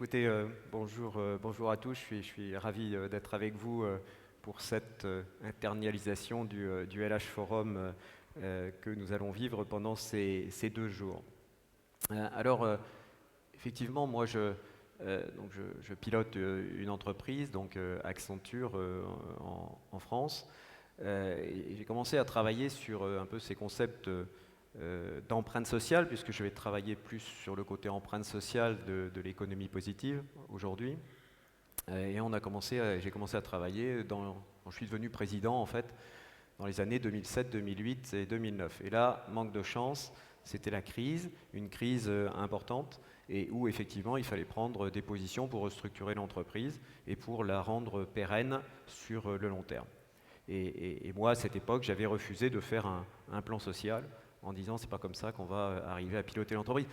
écoutez, bonjour à tous. Je suis ravi d'être avec vous pour cette internalisation du LH Forum que nous allons vivre pendant ces 2 jours. Effectivement, moi, je pilote une entreprise, donc Accenture en France. Et j'ai commencé à travailler sur un peu ces concepts d'empreinte sociale, puisque je vais travailler plus sur le côté empreinte sociale de l'économie positive aujourd'hui. Et j'ai commencé à travailler quand je suis devenu président, en fait, dans les années 2007, 2008 et 2009. Et là, manque de chance, c'était la crise, une crise importante, et où effectivement il fallait prendre des positions pour restructurer l'entreprise et pour la rendre pérenne sur le long terme. Et moi, à cette époque, j'avais refusé de faire un plan social en disant c'est pas comme ça qu'on va arriver à piloter l'entreprise.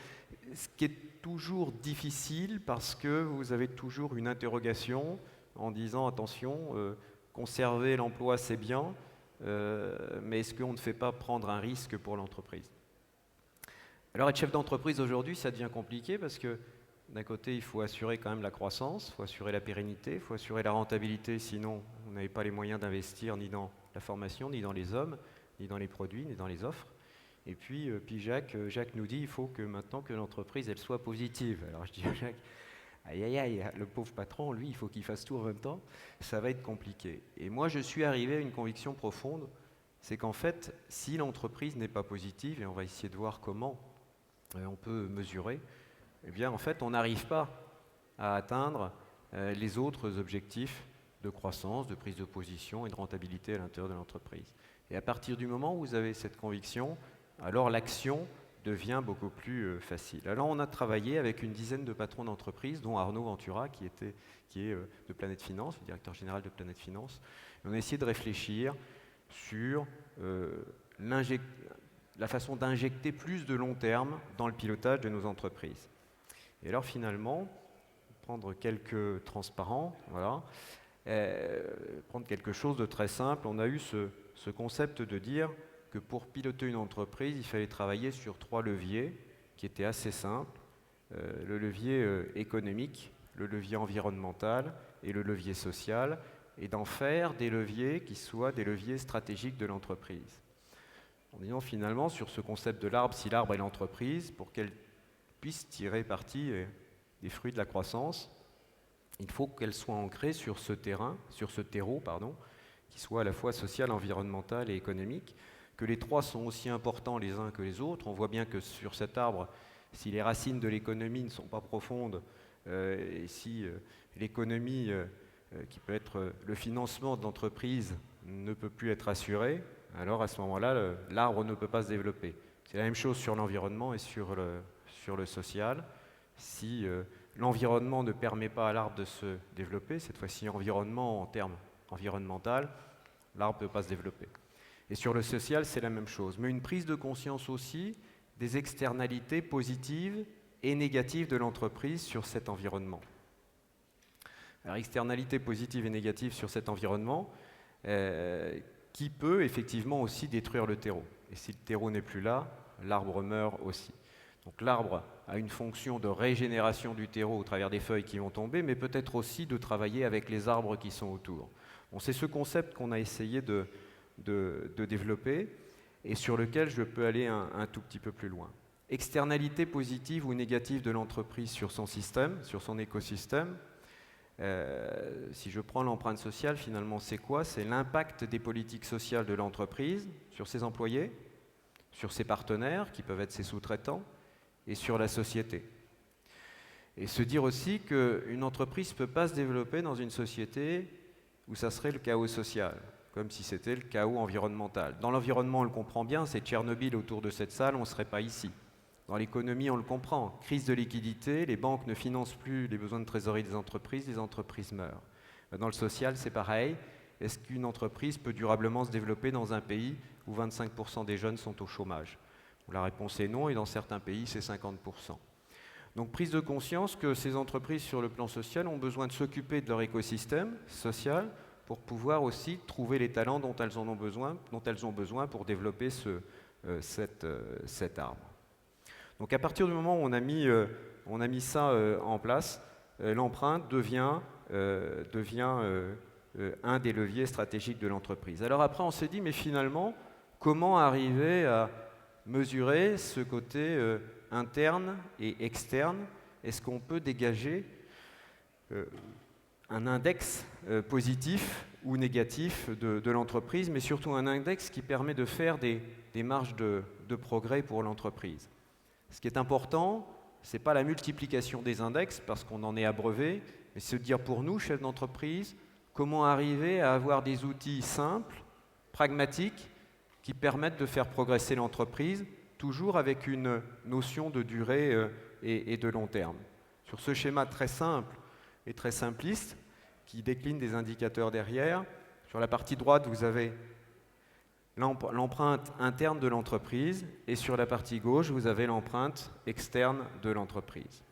Ce qui est toujours difficile parce que vous avez toujours une interrogation en disant attention, conserver l'emploi c'est bien, mais est-ce qu'on ne fait pas prendre un risque pour l'entreprise? Alors être chef d'entreprise aujourd'hui, ça devient compliqué parce que d'un côté, il faut assurer quand même la croissance, il faut assurer la pérennité, il faut assurer la rentabilité, sinon on n'avait pas les moyens d'investir ni dans la formation, ni dans les hommes, ni dans les produits, ni dans les offres. Et puis Jacques nous dit il faut que maintenant que l'entreprise elle soit positive. Alors je dis à Jacques, aïe aïe aïe, le pauvre patron, lui, il faut qu'il fasse tout en même temps, ça va être compliqué. Et moi, je suis arrivé à une conviction profonde, c'est qu'en fait, si l'entreprise n'est pas positive, et on va essayer de voir comment on peut mesurer, eh bien, en fait, on n'arrive pas à atteindre les autres objectifs de croissance, de prise de position et de rentabilité à l'intérieur de l'entreprise. Et à partir du moment où vous avez cette conviction, alors l'action devient beaucoup plus facile. Alors on a travaillé avec une dizaine de patrons d'entreprise, dont Arnaud Ventura, qui est de Planète Finance, le directeur général de Planète Finance. Et on a essayé de réfléchir sur la façon d'injecter plus de long terme dans le pilotage de nos entreprises. Et alors finalement, prendre quelques transparents, voilà, prendre quelque chose de très simple, on a eu ce concept de dire que pour piloter une entreprise, il fallait travailler sur 3 leviers qui étaient assez simples. Le levier économique, le levier environnemental et le levier social, et d'en faire des leviers qui soient des leviers stratégiques de l'entreprise. En disant finalement sur ce concept de l'arbre, si l'arbre est l'entreprise, pour qu'elle puisse tirer parti des fruits de la croissance, il faut qu'elle soit ancrée sur ce terreau, qui soit à la fois social, environnemental et économique, que les 3 sont aussi importants les uns que les autres. On voit bien que sur cet arbre, si les racines de l'économie ne sont pas profondes, et si l'économie, qui peut être le financement de l'entreprise, ne peut plus être assuré, alors à ce moment-là, l'arbre ne peut pas se développer. C'est la même chose sur l'environnement et sur le social. Si l'environnement ne permet pas à l'arbre de se développer, cette fois-ci environnement en termes environnemental, l'arbre ne peut pas se développer. Et sur le social, c'est la même chose. Mais une prise de conscience aussi des externalités positives et négatives de l'entreprise sur cet environnement. Alors, externalités positives et négatives sur cet environnement, qui peut effectivement aussi détruire le terreau. Et si le terreau n'est plus là, l'arbre meurt aussi. Donc l'arbre a une fonction de régénération du terreau au travers des feuilles qui vont tomber, mais peut-être aussi de travailler avec les arbres qui sont autour. Bon, c'est ce concept qu'on a essayé de développer et sur lequel je peux aller un tout petit peu plus loin. Externalité positive ou négative de l'entreprise sur son système, sur son écosystème. Si je prends l'empreinte sociale, finalement, c'est quoi? C'est l'impact des politiques sociales de l'entreprise sur ses employés, sur ses partenaires, qui peuvent être ses sous-traitants, et sur la société. Et se dire aussi qu'une entreprise ne peut pas se développer dans une société où ça serait le chaos social, comme si c'était le chaos environnemental. Dans l'environnement, on le comprend bien, c'est Tchernobyl autour de cette salle, on ne serait pas ici. Dans l'économie, on le comprend. Crise de liquidité, les banques ne financent plus les besoins de trésorerie des entreprises, les entreprises meurent. Dans le social, c'est pareil. Est-ce qu'une entreprise peut durablement se développer dans un pays où 25% des jeunes sont au chômage? La réponse est non, et dans certains pays, c'est 50%. Donc prise de conscience que ces entreprises sur le plan social ont besoin de s'occuper de leur écosystème social pour pouvoir aussi trouver les talents dont elles ont besoin pour développer cet arbre. Donc à partir du moment où on a mis ça en place, l'empreinte devient un des leviers stratégiques de l'entreprise. Alors après, on s'est dit, mais finalement, comment arriver à mesurer ce côté interne et externe? Est-ce qu'on peut dégager un index positif ou négatif de l'entreprise, mais surtout un index qui permet de faire des marges de progrès pour l'entreprise? Ce qui est important, ce n'est pas la multiplication des index, parce qu'on en est abreuvé, mais se dire pour nous, chefs d'entreprise, comment arriver à avoir des outils simples, pragmatiques, qui permettent de faire progresser l'entreprise, toujours avec une notion de durée et de long terme. Sur ce schéma très simple et très simpliste, qui décline des indicateurs derrière, sur la partie droite, vous avez l'empreinte interne de l'entreprise, et sur la partie gauche, vous avez l'empreinte externe de l'entreprise.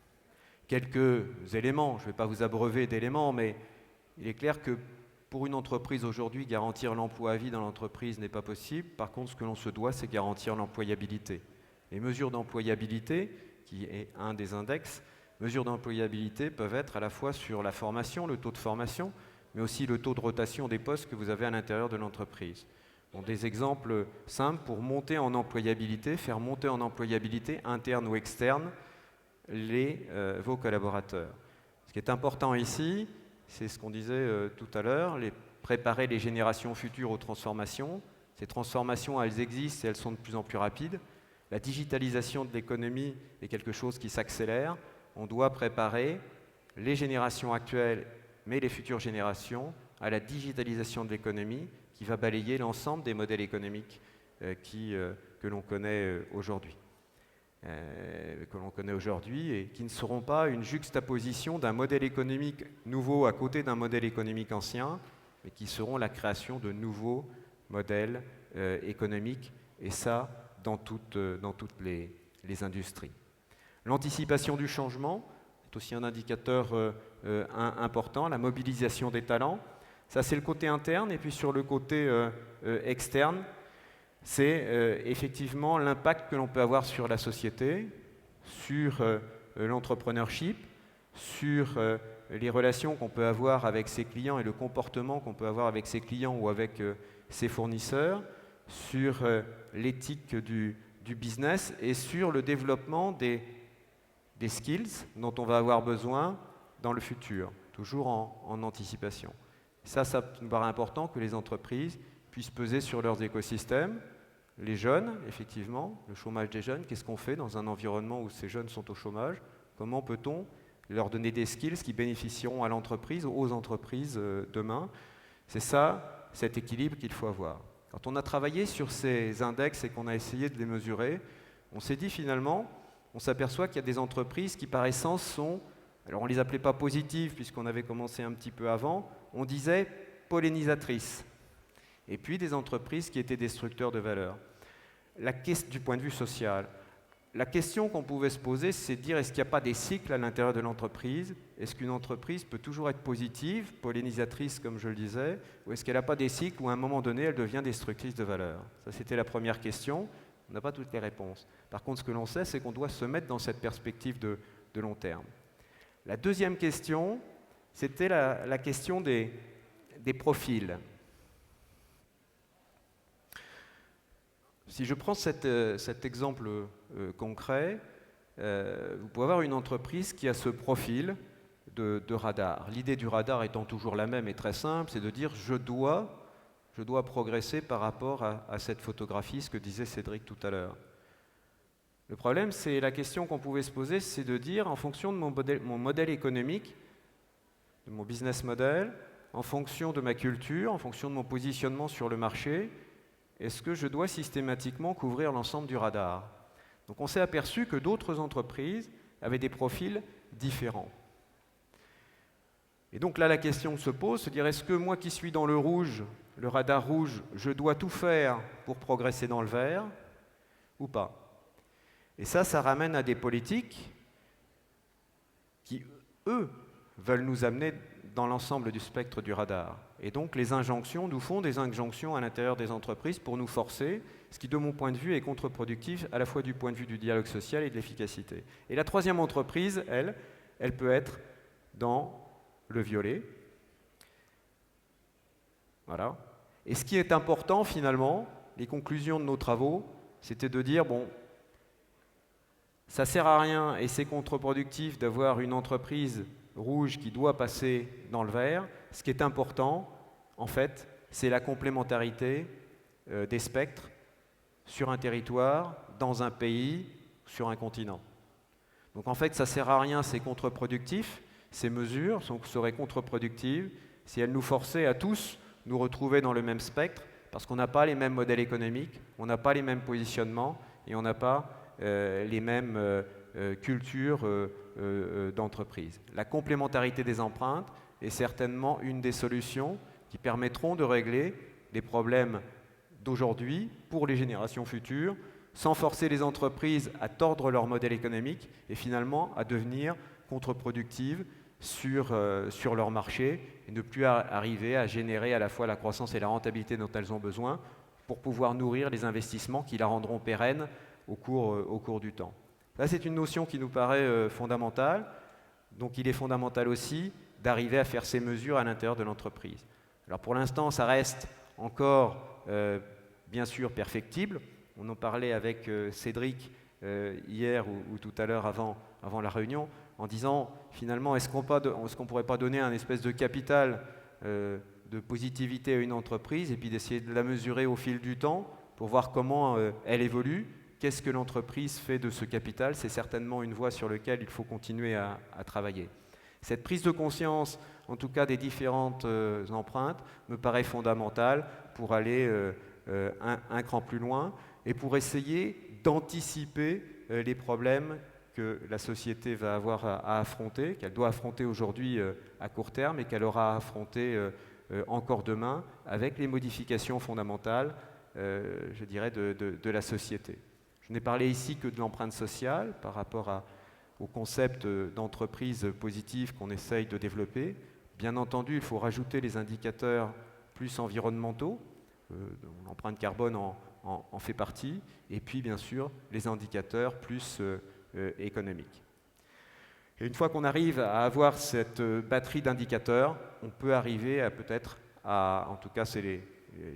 Quelques éléments, je ne vais pas vous abreuver d'éléments, mais il est clair que pour une entreprise aujourd'hui, garantir l'emploi à vie dans l'entreprise n'est pas possible. Par contre, ce que l'on se doit, c'est garantir l'employabilité. Les mesures d'employabilité, qui est un des index, mesures d'employabilité peuvent être à la fois sur la formation, le taux de formation, mais aussi le taux de rotation des postes que vous avez à l'intérieur de l'entreprise. Bon, des exemples simples pour monter en employabilité, faire monter en employabilité interne ou externe vos collaborateurs. Ce qui est important ici, c'est ce qu'on disait tout à l'heure, préparer les générations futures aux transformations. Ces transformations, elles existent et elles sont de plus en plus rapides. La digitalisation de l'économie est quelque chose qui s'accélère. On doit préparer les générations actuelles, mais les futures générations, à la digitalisation de l'économie qui va balayer l'ensemble des modèles économiques que l'on connaît aujourd'hui. Et qui ne seront pas une juxtaposition d'un modèle économique nouveau à côté d'un modèle économique ancien, mais qui seront la création de nouveaux modèles économiques, et ça dans toutes les industries. L'anticipation du changement est aussi un indicateur important, la mobilisation des talents. Ça, c'est le côté interne, et puis sur le côté externe, c'est effectivement l'impact que l'on peut avoir sur la société, sur l'entrepreneurship, sur les relations qu'on peut avoir avec ses clients et le comportement qu'on peut avoir avec ses clients ou avec ses fournisseurs, sur l'éthique du business et sur le développement des skills dont on va avoir besoin dans le futur, toujours en anticipation. Ça me paraît important que les entreprises puissent peser sur leurs écosystèmes. Les jeunes, effectivement, le chômage des jeunes, qu'est-ce qu'on fait dans un environnement où ces jeunes sont au chômage? Comment peut-on leur donner des skills qui bénéficieront à l'entreprise, aux entreprises demain? C'est ça, cet équilibre qu'il faut avoir. Quand on a travaillé sur ces index et qu'on a essayé de les mesurer, on s'est dit finalement, on s'aperçoit qu'il y a des entreprises qui par essence sont, alors on ne les appelait pas positives puisqu'on avait commencé un petit peu avant, on disait pollinisatrices. Et puis des entreprises qui étaient destructeurs de valeur. Du point de vue social, la question qu'on pouvait se poser, c'est de dire est-ce qu'il n'y a pas des cycles à l'intérieur de l'entreprise? Est-ce qu'une entreprise peut toujours être positive, pollinisatrice comme je le disais, ou est-ce qu'elle n'a pas des cycles où à un moment donné elle devient destructrice de valeur? Ça c'était la première question, on n'a pas toutes les réponses. Par contre ce que l'on sait, c'est qu'on doit se mettre dans cette perspective de long terme. La deuxième question, c'était la question des profils. Si je prends cet exemple concret, vous pouvez avoir une entreprise qui a ce profil de radar. L'idée du radar étant toujours la même et très simple, c'est de dire je dois progresser par rapport à cette photographie, ce que disait Cédric tout à l'heure. Le problème, c'est la question qu'on pouvait se poser, c'est de dire en fonction de mon modèle économique, de mon business model, en fonction de ma culture, en fonction de mon positionnement sur le marché, est-ce que je dois systématiquement couvrir l'ensemble du radar? Donc on s'est aperçu que d'autres entreprises avaient des profils différents. Et donc là, la question se pose, se dire est-ce que moi qui suis dans le rouge, le radar rouge, je dois tout faire pour progresser dans le vert ou pas? Et ça ramène à des politiques qui, eux, veulent nous amener dans l'ensemble du spectre du radar. Et donc les injonctions, nous font des injonctions à l'intérieur des entreprises pour nous forcer, ce qui de mon point de vue est contre-productif à la fois du point de vue du dialogue social et de l'efficacité. Et la troisième entreprise, elle peut être dans le violet. Voilà. Et ce qui est important finalement, les conclusions de nos travaux, c'était de dire, bon, ça sert à rien et c'est contre-productif d'avoir une entreprise rouge qui doit passer dans le vert. Ce qui est important, en fait, c'est la complémentarité des spectres sur un territoire, dans un pays, sur un continent. Donc en fait, ça sert à rien, c'est contre-productif. Ces mesures seraient contre-productives si elles nous forçaient à tous nous retrouver dans le même spectre, parce qu'on n'a pas les mêmes modèles économiques, on n'a pas les mêmes positionnements et on n'a pas les mêmes cultures d'entreprise. La complémentarité des empreintes est certainement une des solutions qui permettront de régler les problèmes d'aujourd'hui pour les générations futures, sans forcer les entreprises à tordre leur modèle économique et finalement à devenir contre-productives sur leur marché et ne plus arriver à générer à la fois la croissance et la rentabilité dont elles ont besoin pour pouvoir nourrir les investissements qui la rendront pérenne au cours du temps. Là, c'est une notion qui nous paraît fondamentale. Donc il est fondamental aussi d'arriver à faire ces mesures à l'intérieur de l'entreprise. Alors pour l'instant, ça reste encore bien sûr perfectible. On en parlait avec Cédric hier ou tout à l'heure avant la réunion, en disant finalement, est-ce qu'on ne pourrait pas donner un espèce de capital de positivité à une entreprise et puis d'essayer de la mesurer au fil du temps pour voir comment elle évolue. Qu'est-ce que l'entreprise fait de ce capital? C'est certainement une voie sur laquelle il faut continuer à travailler. Cette prise de conscience, en tout cas des différentes empreintes, me paraît fondamentale pour aller un cran plus loin et pour essayer d'anticiper les problèmes que la société va avoir à affronter, qu'elle doit affronter aujourd'hui à court terme et qu'elle aura à affronter encore demain avec les modifications fondamentales, je dirais, de la société. Je n'ai parlé ici que de l'empreinte sociale par rapport au concept d'entreprise positive qu'on essaye de développer. Bien entendu, il faut rajouter les indicateurs plus environnementaux, l'empreinte carbone en fait partie, et puis bien sûr les indicateurs plus économiques. Et une fois qu'on arrive à avoir cette batterie d'indicateurs, on peut arriver à peut-être, en tout cas c'est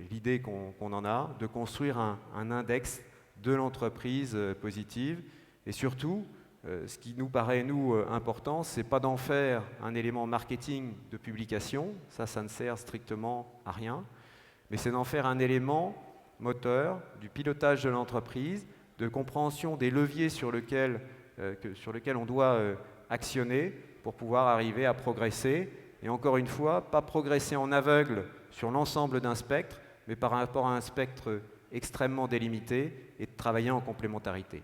l'idée qu'on en a, de construire un index de l'entreprise positive. Et surtout, ce qui nous paraît, nous, important, c'est pas d'en faire un élément marketing de publication, ça ne sert strictement à rien, mais c'est d'en faire un élément moteur du pilotage de l'entreprise, de compréhension des leviers sur lesquels on doit actionner pour pouvoir arriver à progresser. Et encore une fois, pas progresser en aveugle sur l'ensemble d'un spectre, mais par rapport à un spectre extrêmement délimité et de travailler en complémentarité.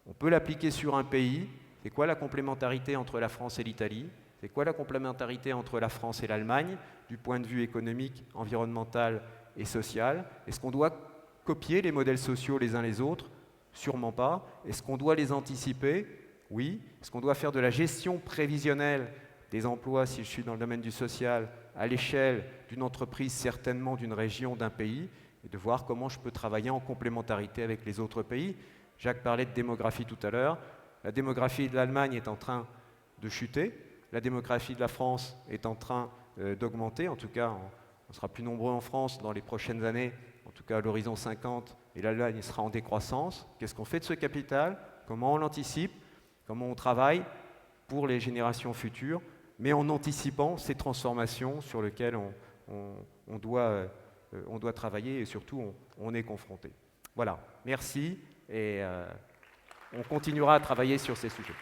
On peut l'appliquer sur un pays. C'est quoi la complémentarité entre la France et l'Italie? C'est quoi la complémentarité entre la France et l'Allemagne du point de vue économique, environnemental et social? Est-ce qu'on doit copier les modèles sociaux les uns les autres? Sûrement pas. Est-ce qu'on doit les anticiper? Oui. Est-ce qu'on doit faire de la gestion prévisionnelle des emplois, si je suis dans le domaine du social, à l'échelle d'une entreprise, certainement d'une région, d'un pays, et de voir comment je peux travailler en complémentarité avec les autres pays? Jacques parlait de démographie tout à l'heure. La démographie de l'Allemagne est en train de chuter. La démographie de la France est en train d'augmenter. En tout cas, on sera plus nombreux en France dans les prochaines années, en tout cas à l'horizon 50, et l'Allemagne sera en décroissance. Qu'est-ce qu'on fait de ce capital? Comment on l'anticipe? Comment on travaille pour les générations futures, mais en anticipant ces transformations sur lesquelles on doit travailler et surtout on est confronté. Voilà, merci et on continuera à travailler sur ces sujets.